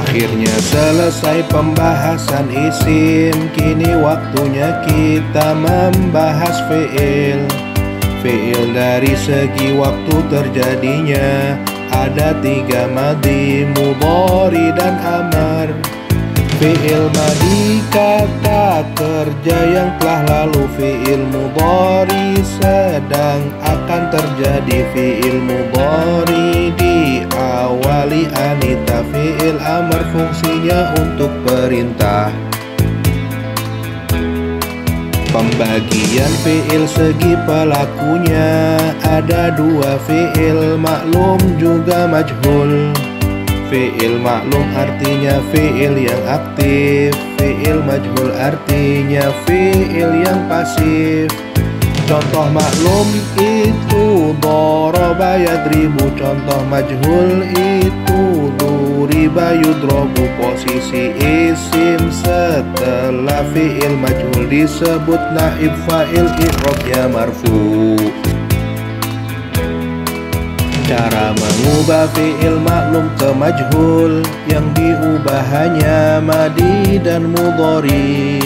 Akhirnya selesai pembahasan isim, kini waktunya kita membahas fi'il. Fi'il dari segi waktu terjadinya ada 3, madhi, mudhari, dan amar. Fi'il madhi kata kerja yang telah lalu, fi'il mudhari sedang akan terjadi, fi'il mudhari diawali anita, fi'il amar fungsinya untuk perintah. Pembagian fi'il segi pelakunya ada 2, fi'il maklum juga majhul. Fi'il maklum artinya fi'il yang aktif, fi'il majhul artinya fi'il yang pasif. Contoh maklum itu doroba yadribu, contoh majhul itu duriba yudrobu. Posisi isim setelah fi'il majhul disebut naib fa'il, i'rabnya marfu. Cara mengubah fi'il maklum ke majhul, yang diubah hanya madhi dan mudhari.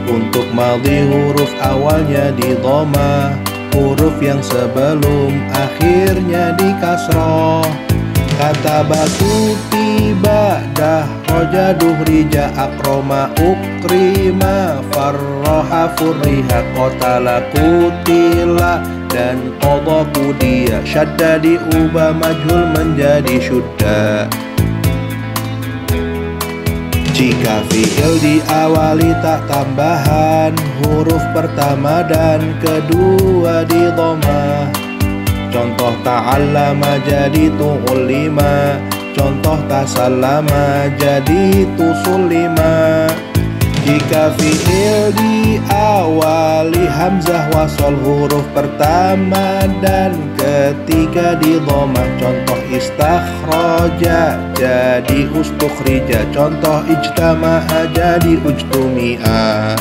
Untuk madhi huruf awalnya di dhamma, huruf yang sebelum akhirnya di kasroh. Kata batu tiba dah roja duhrija akroma ukrima farroha furriha qotala kutila dan qadha dia. Syadda diubah majhul menjadi syudda. Jika fi'il diawali tak tambahan, huruf pertama dan kedua di dhamma. Contoh ta'allama jadi tu'ullima, contoh tasallama jadi tusullima. Jika fi'il diawali hamzah wasol, huruf pertama dan ketiga di dhamma. Contoh istakhraja jadi ustukhrija, contoh ijtama'a jadi ujtumi'a.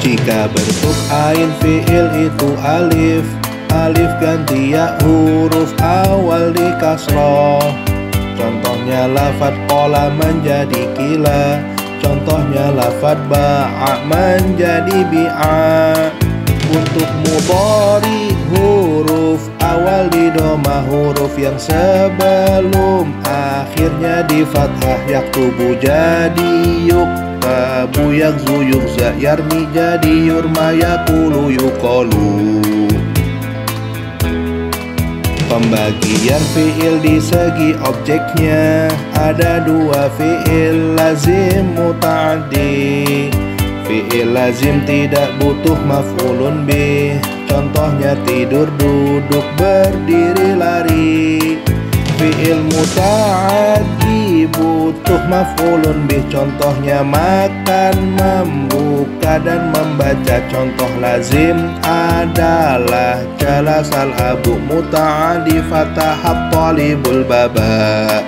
Jika bentuk ain fi'il itu alif, alif ganti ya huruf awal di kasroh. Contohnya lafad qola menjadi kila, contohnya lafad ba'a menjadi bi'a. Untuk mudhari huruf awal di dhamma, huruf yang sebelum akhirnya di fathah. Yaktubu jadi yuktabu, yakzu yukza, yarmi jadi yurma, yakulu yuqalu. Pembagian fi'il di segi objeknya ada 2, fi'il lazim muta'addi. Fi'il lazim tidak butuh maf'ulun bih, contohnya tidur, duduk, berdiri, lari. Fi'il muta'addi butuh maf'ulun bih, contohnya makan, membuka, dan membaca. Contoh lazim adalah jalasal abu, muta'addi fatahat talibul baba.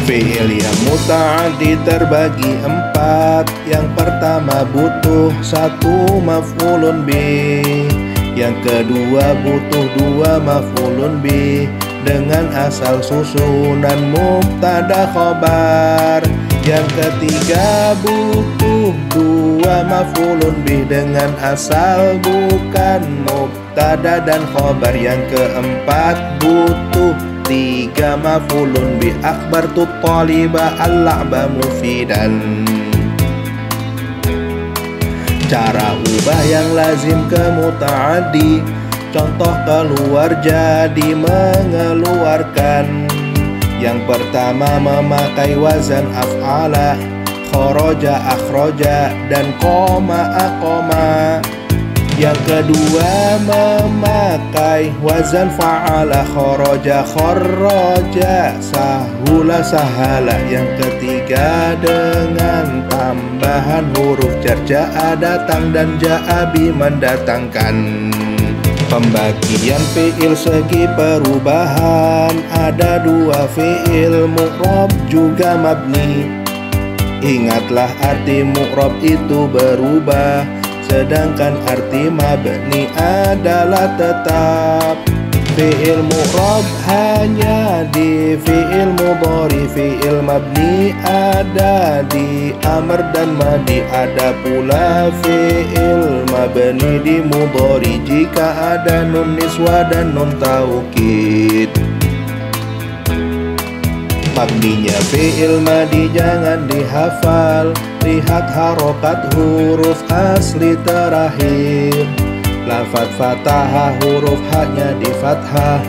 Fi'il yang muta'addi terbagi 4. Yang pertama butuh 1 maf'ulun bih, yang kedua butuh 2 maf'ulun bih dengan asal susunan mubtada khobar. Yang ketiga butuh 2 maf'ulun bih dengan asal bukan mubtada dan khobar. Yang keempat butuh 3 maf'ulun bih, akhbartu taliba al-la'ba mufidan. Cara ubah yang lazim ke muta'addi, contoh keluar jadi mengeluarkan. Yang pertama memakai wazan af'ala, khoroja akhroja, dan koma akoma. Yang kedua memakai wazan fa'ala, khoroja khorroja, sahula sahala. Yang ketiga dengan tambahan huruf jar, ja'a datang dan ja'abi mendatangkan. Pembagian fi'il segi perubahan ada 2, fi'il mu'rab juga mabni. Ingatlah arti mu'rab itu berubah, sedangkan arti mabni adalah tetap. Fi'il mu'rab hanya di fi'il mudhari, fi'il mabni ada di amr dan madi, ada pula fi'il mabni di mudhari jika ada nun niswa dan nun taukid. Mabninya fi'il madi jangan dihafal, lihat harokat huruf asli terakhir. Lafaz fathah huruf haknya di fathah,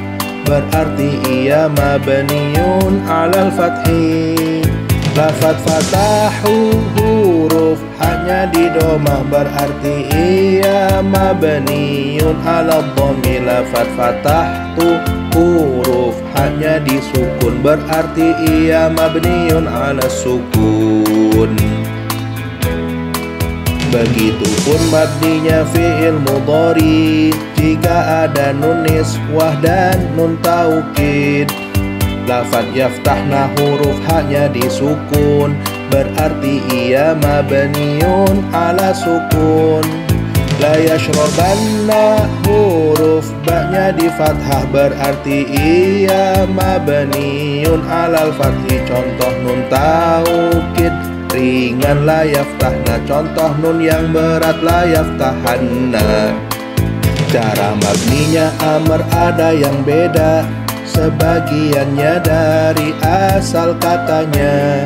berarti ia mabniun alal fathi. Lafaz fathahu huruf haknya di domah, berarti ia mabniun alal dhammi. Lafaz fathahtu huruf haknya di sukun, berarti ia mabniun ala sukun. Begitupun mabninya fi'il mudhari jika ada nun niswah dan nun taukid. Lafaz yaftahna huruf haknya di sukun, berarti ia mabniun ala sukun. La yashrabanna huruf baknya di fathah, berarti ia mabniun alal fathi. Contoh nun taukid ringan la yaftahna, contoh nun yang berat la yaftahanna. Cara mabninya amr ada yang beda, sebagiannya dari asal katanya.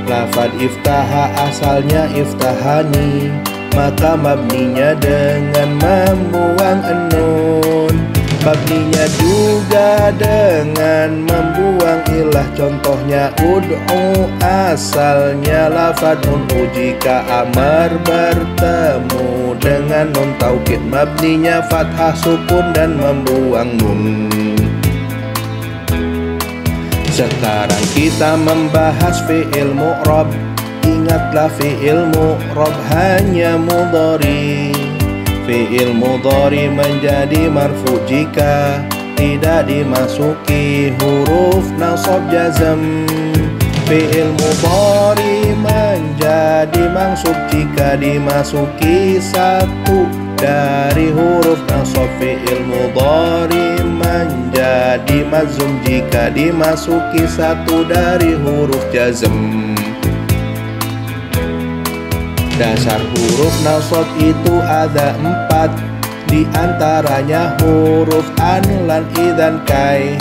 Lafaz iftaha asalnya iftahani, maka mabninya dengan membuang nun. Mabninya juga dengan membuang ilah, contohnya ud'u asalnya lafaz un'u. Jika amar bertemu dengan nun taukid, mabninya fathah sukun dan membuang nun. Sekarang kita membahas fi'il mu'rab. Ingatlah fi'il mu'rab hanya mudhari. Fi'il mudhari menjadi marfu jika tidak dimasuki huruf nasab jazm. Fi'il mudhari menjadi mansub jika dimasuki satu dari huruf nasab. Fi'il mudhari menjadi mazmum jika dimasuki satu dari huruf jazm. Dasar huruf nasab itu ada 4, di antaranya huruf an, lan, i, dan kai.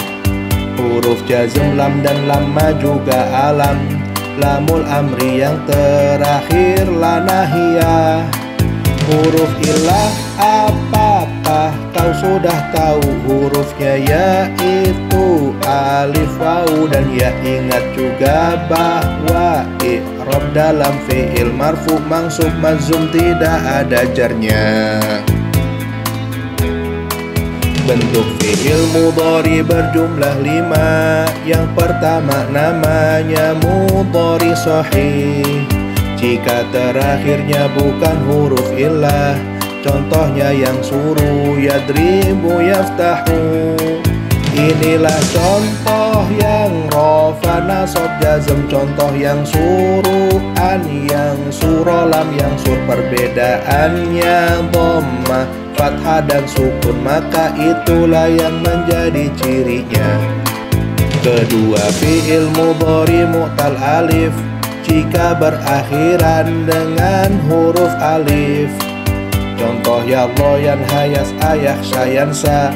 Huruf jazm lam dan lamma juga alam. Lamul amri yang terakhir la nahiyah. Huruf ilah apakah kau sudah tahu? Hurufnya yaitu alif, waw, dan ya. Ingat juga bahwa i'rab dalam fi'il marfu mansub mazmum tidak ada jarnya. Bentuk fi'il mudhari berjumlah 5. Yang pertama namanya mudhari shahih jika terakhirnya bukan huruf illah, contohnya yang suruh yadribu, yaftahu. Inilah contoh yang rofa nasab jazm, contoh yang suruh an, yang surah lam, yang sur. Perbedaannya dhammah, fathah, dan sukun, maka itulah yang menjadi cirinya. Kedua, fi'il mudhari mu'tal alif jika berakhiran dengan huruf alif, contoh ya Allah, yan, hayas, ayah, syayansa.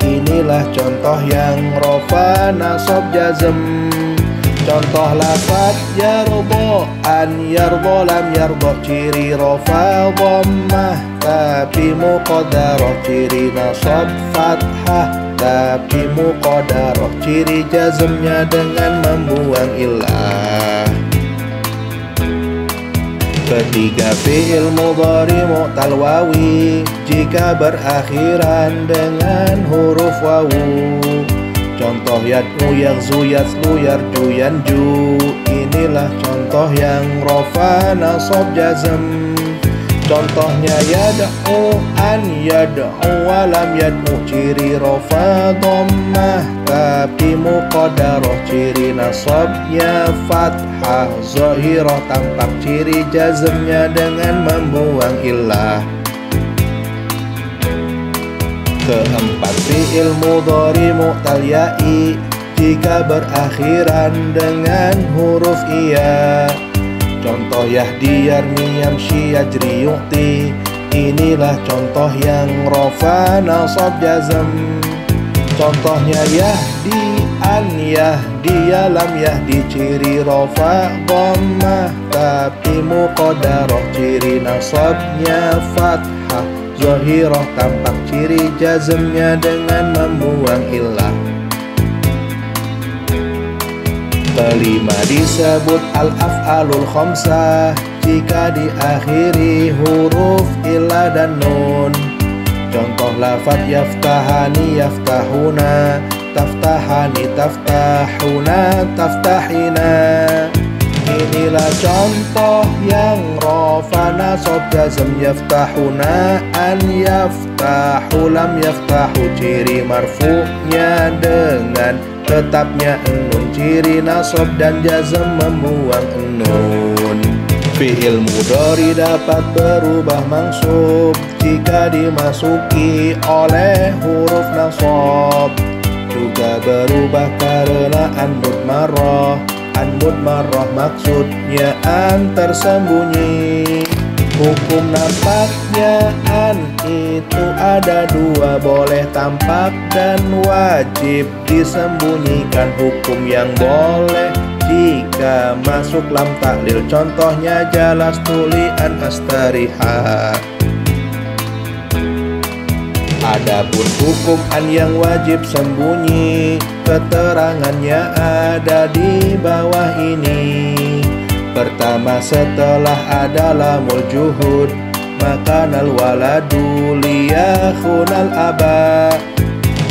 Inilah contoh yang rofa nasab jazm. Contoh lafaz yardo, an, yardo, lam, yardo. Ciri rofa dhammah tapi muqaddarah, ciri nasab fathah tapi muqaddarah. Ciri jazmnya dengan membuang ilah. Ketiga, fi'il mudhari mu'tal wawi jika berakhiran dengan huruf wawu, contoh yad'u, yaghzu, yatslu, yarju, yanju. Inilah contoh yang rofa nasab jazm. Contohnya yad'u, an, yad'u, walam, yad'u. Ciri rofa dhammah tapi muqaddarah, ciri nasabnya fathah zahirah tampak, ciri jazmnya dengan membuang ilah. Keempat, fi'il mudhari mu'tal ya'i jika berakhiran dengan huruf iya. Contoh yahdi, yarmi, yamshi, yajri, yu'ti. Inilah contoh yang rofa, nasab, jazm. Contohnya yahdi, an, yahdi, lam, yahdi. Ciri rofa dhammah tapi muqaddarah. Ciri nasabnya fathah zahirah tampak. Ciri jazmnya dengan membuang illah. Kelima, disebut al-af'alul khamsah jika diakhiri huruf illah dan nun. Contoh lafaz yaftahani, yaftahuna, taftahani, taftahuna, taftahina. Inilah contoh yang rofa, nasab, jazm. Yaftahuna, an, yaftahu, lam, yaftahu. Ciri marfu'nya dengan tetapnya nun. Ciri nasab dan jazm membuang nun. Fi'il mudhari dapat berubah mansub jika dimasuki oleh huruf nasab. Juga berubah karena an mudmarrah. An mudmarrah maksudnya an tersembunyi. Hukum nampaknya an itu ada dua, boleh tampak dan wajib disembunyikan. Hukum yang boleh jika masuk lam taklil, contohnya jalas, tuli, an, astariha. Adapun hukum an yang wajib sembunyi, keterangannya ada di bawah ini. Pertama, setelah ada lamul juhud, maka nal waladu liyakhunal aba.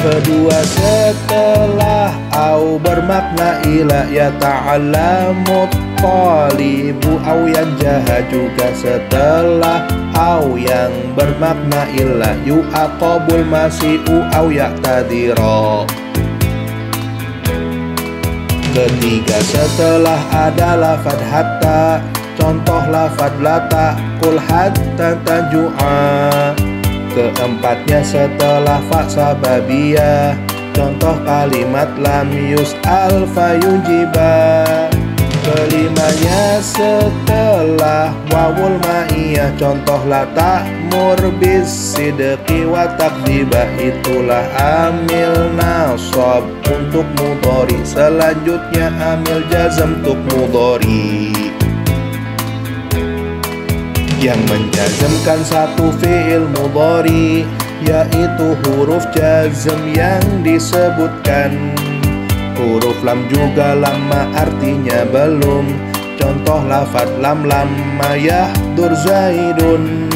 Kedua, setelah au bermakna ila, ya ta'allamut talibu au yanjaha. Juga setelah au yang bermakna illa, yu'aqabul masi'u au ya'tadira. Ketiga, setelah ada lafad hatta, contoh lafad lata, kul hatta taju'a. Keempatnya, setelah fa sababiyah, contoh kalimat lam yus'al fayujiba. Kelimanya, setelah wawul ma'iyah, contoh la ta'mur bis sidqi wa takdzibah. Itulah amil nasab untuk mudhari. Selanjutnya amil jazm untuk mudhari. Yang menjazmkan satu fi'il mudhari yaitu huruf jazm yang disebutkan. Huruf lam juga lama artinya belum. Contoh lafad lam, lamma yahdur zaidun.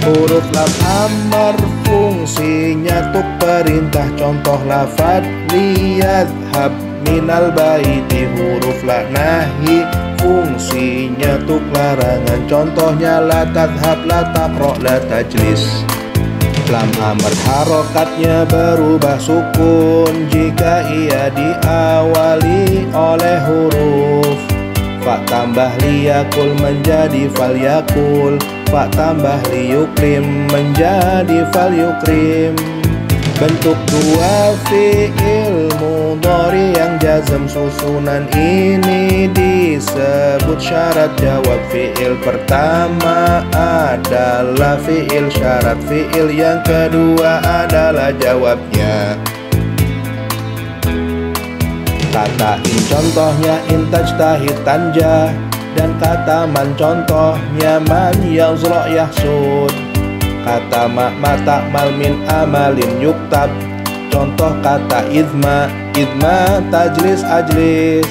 Huruf lam amar fungsinya tuk perintah. Contoh lafad liyadhab minal baiti. Huruf la nahi fungsinya tuk larangan. Contohnya la tadhab, la taqra, la tajlis. Lam amr harokatnya berubah sukun jika ia diawali oleh huruf fa tambah liyakul menjadi fal yakul. Fa tambah liyukrim menjadi fal yukrim. Bentuk dua fi'il mudhari yang jazm susunan ini disebut syarat jawab. Fi'il pertama adalah fi'il syarat, fi'il yang kedua adalah jawabnya. Kata in contohnya in tajtahid tanja, dan kata man contohnya man yazra yahsud. Kata ma ta'mal min amalin yuktab, contoh kata idma tajlis ajlis.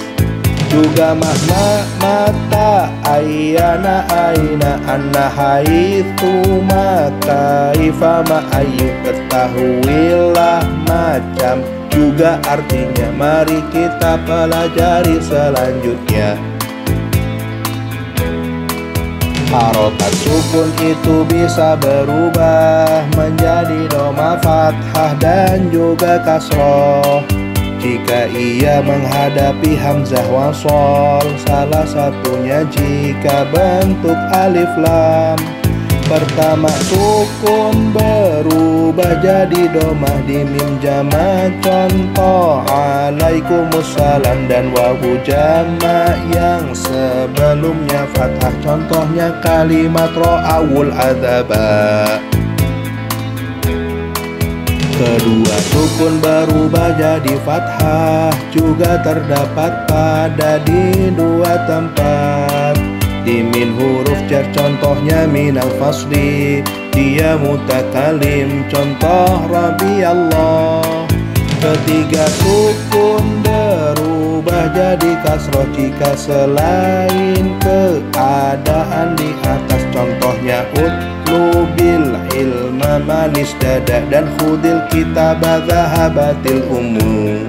Juga mahma mata ayyana aina anna haitsu ma kaifa ma ayyu. Ketahuilah macam juga artinya. Mari kita pelajari selanjutnya. Harokat sukun itu bisa berubah menjadi doma, fathah, dan juga kasroh jika ia menghadapi hamzah wasol. Salah satunya jika bentuk alif lam. pertama sukun berubah jadi domah di mim jamak contoh alaikumussalam, dan wawu jamak yang sebelumnya fathah contohnya kalimat ra'awul adzaba. Kedua sukun berubah jadi fathah juga terdapat pada di dua tempat. Di min huruf jar contohnya minal fasli, dia mutakalim contoh Rabbi Allah. Ketiga sukun berubah jadi kasroh jika selain keadaan di atas contohnya utlubil ilma manis dada dan khudil kitab zahabatil umum.